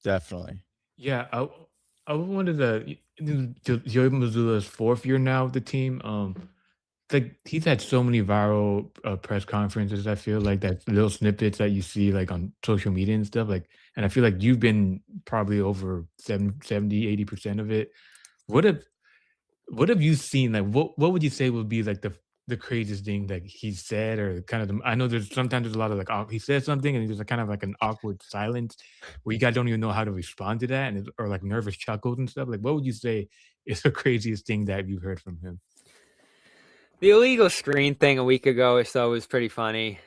Definitely. Yeah, I wanted to Joe Mazzulla's 4th year now with the team, like, he's had so many viral, press conferences, I feel like that little snippets that you see, like, on social media and stuff, like and I feel like you've been probably over 70-80% of it. What have what have you seen? Like, what would you say would be, like, the craziest thing that he said or kind of the I know there's a lot of, like, he says something and there's a kind of, like, an awkward silence where you guys don't even know how to respond to that and or, like, nervous chuckles and stuff, like, what would you say is the craziest thing that you've heard from him? The illegal screen thing a week ago or so was pretty funny.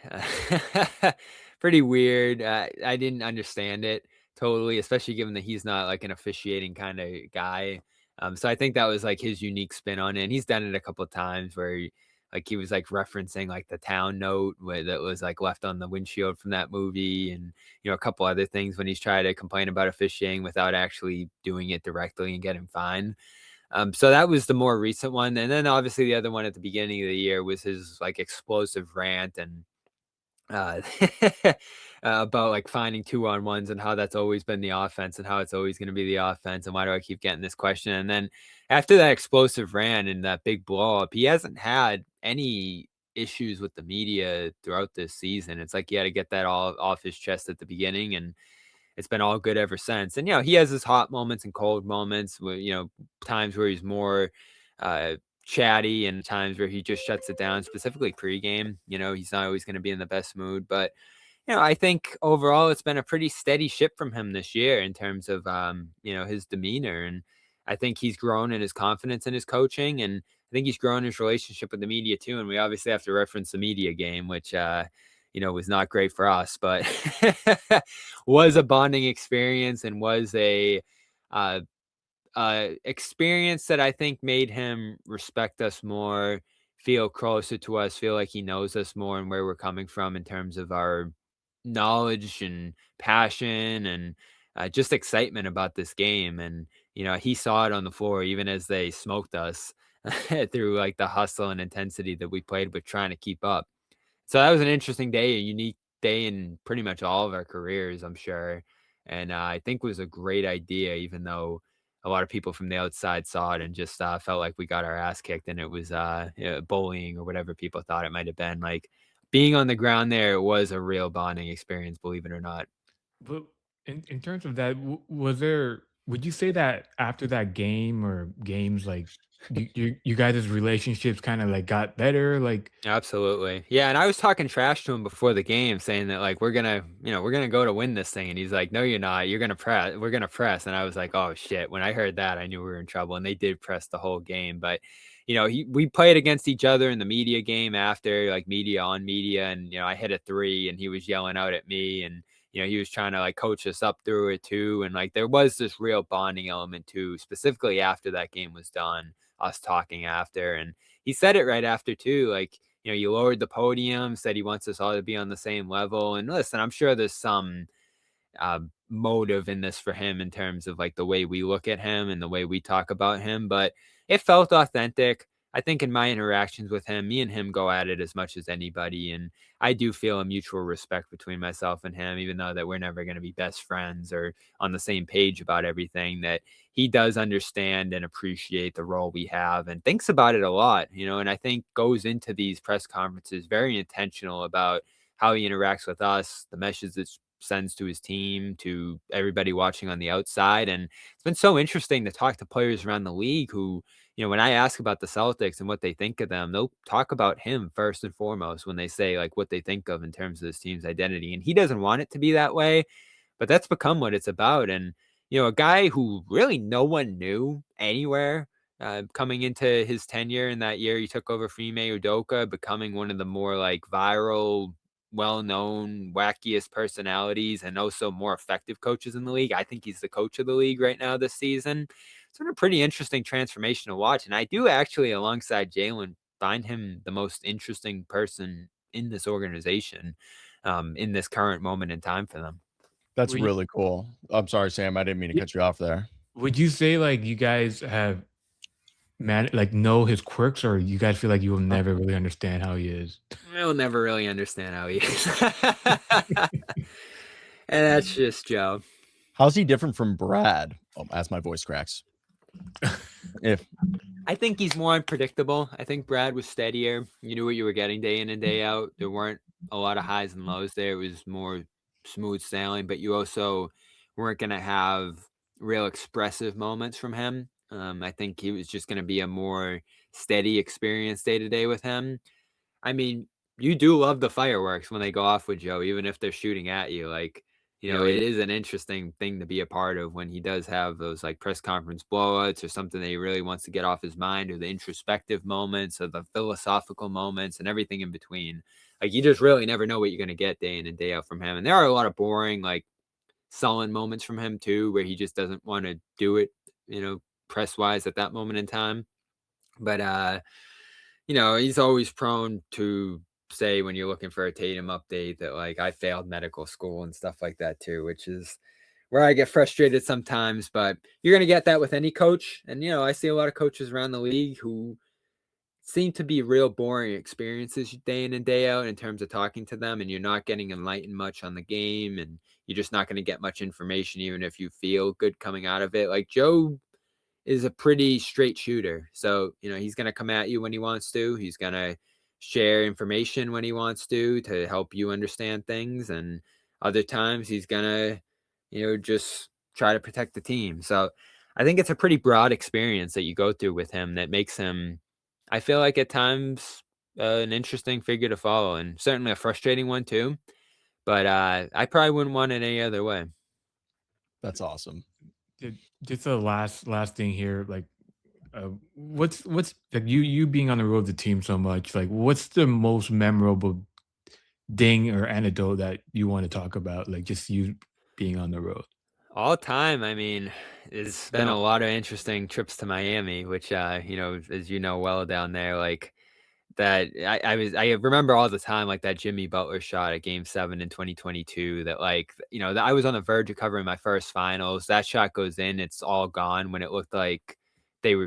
Pretty weird. I didn't understand it totally, especially given that he's not like an officiating kind of guy. So I think that was like his unique spin on it. And he's done it a couple of times where he was like referencing like the town note that was like left on the windshield from that movie, and a couple other things when he's trying to complain about officiating without actually doing it directly and getting fined. So that was the more recent one, and then obviously the other one at the beginning of the year was his like explosive rant and uh, about like finding 2-on-1s and how that's always been the offense and how it's always going to be the offense and why do I keep getting this question? And then after that explosive rant and that big blow up, he hasn't had any issues with the media throughout this season. It's like he had to get that all off his chest at the beginning, and it's been all good ever since. And, he has his hot moments and cold moments where, times where he's more chatty and times where he just shuts it down, specifically pregame. He's not always going to be in the best mood. But, I think overall it's been a pretty steady ship from him this year in terms of, his demeanor. And I think he's grown in his confidence in his coaching. And I think he's grown his relationship with the media too. And we obviously have to reference the media game, which, was not great for us, but was a bonding experience and was a uh, experience that I think made him respect us more, feel closer to us, feel like he knows us more and where we're coming from in terms of our knowledge and passion and just excitement about this game. And he saw it on the floor even as they smoked us through like the hustle and intensity that we played with trying to keep up. So that was an interesting day, a unique day in pretty much all of our careers, I'm sure. And I think was a great idea, even though a lot of people from the outside saw it and just felt like we got our ass kicked and it was bullying or whatever people thought it might have been. Like being on the ground there was a real bonding experience, believe it or not. But in terms of that, was there would you say that after that game or games, like, you guys' relationships kinda, like, got better? Like Absolutely. Yeah, and I was talking trash to him before the game saying that like we're gonna go to win this thing. And he's like, no, you're not. You're gonna press. We're gonna press. And I was like, oh shit. When I heard that, I knew we were in trouble. And they did press the whole game. But we played against each other in the media game after, like media on media, and I hit a three and he was yelling out at me, and he was trying to like coach us up through it too. And like there was this real bonding element too, specifically after that game was done, us talking after. And he said it right after too, like, you lowered the podium, said he wants us all to be on the same level. And listen, I'm sure there's some motive in this for him in terms of like the way we look at him and the way we talk about him, but it felt authentic. I think in my interactions with him, me and him go at it as much as anybody. And I do feel a mutual respect between myself and him, even though that we're never going to be best friends or on the same page about everything, that he does understand and appreciate the role we have and thinks about it a lot, and I think goes into these press conferences very intentional about how he interacts with us, the messages sends to his team, to everybody watching on the outside. And it's been so interesting to talk to players around the league who, when I ask about the Celtics and what they think of them, they'll talk about him first and foremost when they say like what they think of in terms of this team's identity. And he doesn't want it to be that way, but that's become what it's about. And, a guy who really no one knew anywhere coming into his tenure in that year, he took over for Ime Udoka, becoming one of the more like viral, well-known, wackiest personalities and also more effective coaches in the league. I think he's the coach of the league right now this season. It's been a pretty interesting transformation to watch. And I do actually, alongside Jalen, find him the most interesting person in this organization in this current moment in time for them. That's Were you really cool. I'm sorry, Sam, I didn't mean to yeah, cut you off there. would you say, like, you guys have like, know his quirks, or you guys feel like you will never really understand how he is? I'll never really understand how he is. And that's just Joe. How's he different from Brad? As my voice cracks. I think he's more unpredictable. I think Brad was steadier. You knew what you were getting day in and day out. There weren't a lot of highs and lows there. It was more smooth sailing, but you also weren't going to have real expressive moments from him. I think he was just going to be a more steady experience day to day with him. I mean, you do love the fireworks when they go off with Joe, even if they're shooting at you. Like, it is an interesting thing to be a part of when he does have those like press conference blowouts or something that he really wants to get off his mind, or the introspective moments or the philosophical moments and everything in between. Like, you just really never know what you're going to get day in and day out from him. And there are a lot of boring, like sullen moments from him too, where he just doesn't want to do it, press wise at that moment in time. But, he's always prone to say when you're looking for a Tatum update that like I failed medical school and stuff like that too, which is where I get frustrated sometimes. But you're going to get that with any coach. And, I see a lot of coaches around the league who seem to be real boring experiences day in and day out in terms of talking to them. And you're not getting enlightened much on the game. And you're just not going to get much information, even if you feel good coming out of it. Like Joe is a pretty straight shooter. So, he's going to come at you when he wants to. He's going to share information when he wants to help you understand things. And other times he's going to, just try to protect the team. So I think it's a pretty broad experience that you go through with him that makes him, I feel like at times, an interesting figure to follow, and certainly a frustrating one too. But I probably wouldn't want it any other way. That's awesome. Just the last thing here, like, what's like you being on the road with the team so much, like what's the most memorable ding or anecdote that you want to talk about, like just you being on the road? All time, I mean, it's been a lot of interesting trips to Miami, which, as you know well down there, like that I remember all the time, like that Jimmy Butler shot at Game 7 in 2022 that like, that I was on the verge of covering my first finals. That shot goes in, it's all gone when it looked like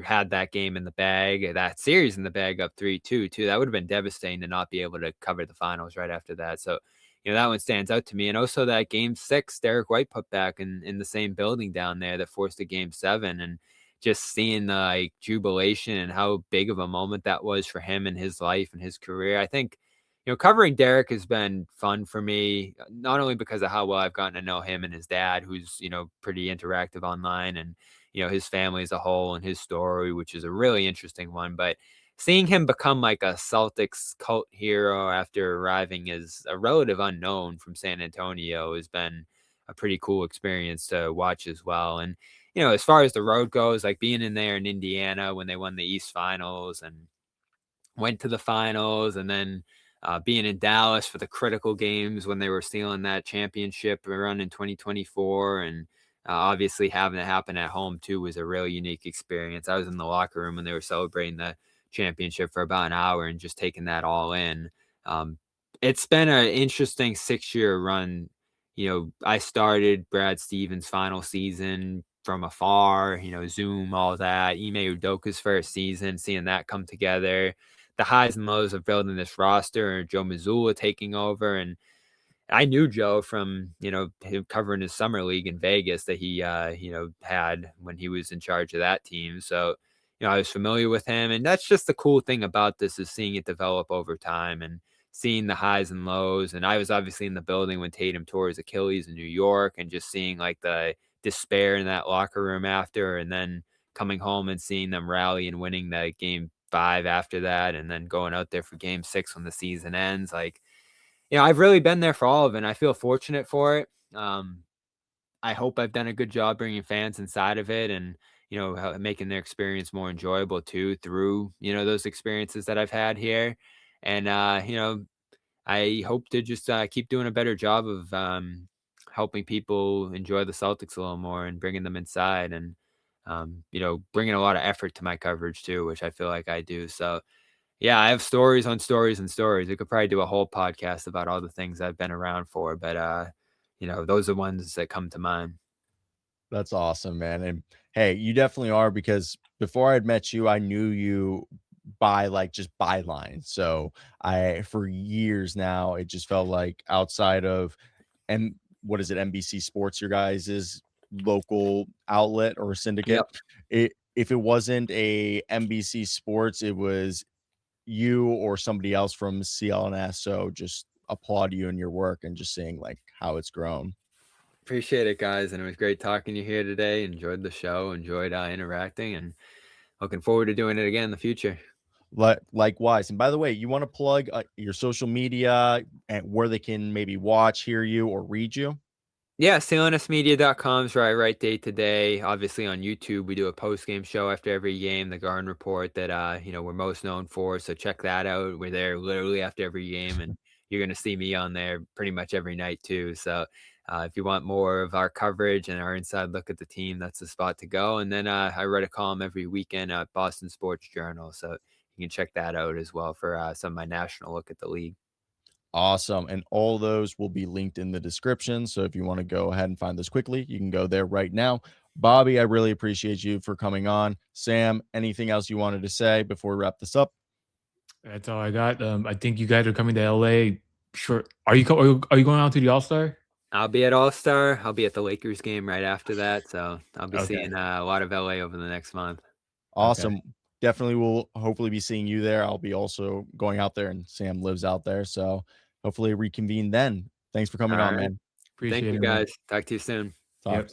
had that game in the bag, that series in the bag up 3-2 too. That would have been devastating to not be able to cover the finals right after that. So, that one stands out to me. And also that Game 6 Derek White put back in the same building down there that forced a Game 7, and just seeing the like jubilation and how big of a moment that was for him in his life and his career. I think, covering Derek has been fun for me, not only because of how well I've gotten to know him and his dad, who's, pretty interactive online, and, his family as a whole and his story, which is a really interesting one, but seeing him become like a Celtics cult hero after arriving as a relative unknown from San Antonio has been a pretty cool experience to watch as well. And, as far as the road goes, like being in there in Indiana when they won the East Finals and went to the finals, and then being in Dallas for the critical games when they were stealing that championship run in 2024, and obviously having it happen at home too was a really unique experience. I was in the locker room when they were celebrating the championship for about an hour and just taking that all in. It's been an interesting 6-year run. I started Brad Stevens' final season from afar, Zoom, all that, Ime Udoka's first season, seeing that come together, the highs and lows of building this roster, Joe Mazzulla taking over. And I knew Joe from, him covering his summer league in Vegas that he, had when he was in charge of that team. So, I was familiar with him, and that's just the cool thing about this is seeing it develop over time and seeing the highs and lows. And I was obviously in the building when Tatum tore his Achilles in New York, and just seeing like the despair in that locker room after, and then coming home and seeing them rally and winning the Game 5 after that, and then going out there for Game 6 when the season ends. Like, I've really been there for all of it, and I feel fortunate for it. I hope I've done a good job bringing fans inside of it, and, making their experience more enjoyable too through, those experiences that I've had here. And, I hope to just keep doing a better job of helping people enjoy the Celtics a little more and bringing them inside, and, bringing a lot of effort to my coverage too, which I feel like I do. So, yeah, I have stories on stories and stories. We could probably do a whole podcast about all the things I've been around for, but those are ones that come to mind. That's awesome, man. And hey, you definitely are, because before I'd met you, I knew you by like just byline. So for years now, it just felt like outside of, and what is it, NBC Sports, your guys' local outlet or syndicate. Yep. If it wasn't a NBC Sports, it was you or somebody else from CLNS. So just applaud you and your work and just seeing like how it's grown. Appreciate it, guys. And it was great talking to you here today. Enjoyed the show, enjoyed interacting, and looking forward to doing it again in the future. Likewise. And by the way, you want to plug your social media and where they can maybe watch, hear you, or read you? Yeah, CLNSmedia.com is where I write day to day. Obviously on YouTube, we do a post-game show after every game, the Garden Report that we're most known for. So check that out. We're there literally after every game, and you're gonna see me on there pretty much every night too. So if you want more of our coverage and our inside look at the team, that's the spot to go. And then I write a column every weekend at Boston Sports Journal. So you can check that out as well for some of my national look at the league. Awesome. And all those will be linked in the description. So if you want to go ahead and find this quickly, you can go there right now. Bobby, I really appreciate you for coming on. Sam, anything else you wanted to say before we wrap this up? That's all I got. I think you guys are coming to LA. Sure. Are you going out to the All-Star? I'll be at All-Star. I'll be at the Lakers game right after that. So I'll be Okay. seeing a lot of LA over the next month. Awesome. Definitely will hopefully be seeing you there. I'll be also going out there, and Sam lives out there. So hopefully reconvene then. Thanks for coming All on, right. man. Appreciate Thank you, it, man. guys. Talk to you soon. Talk. Yep.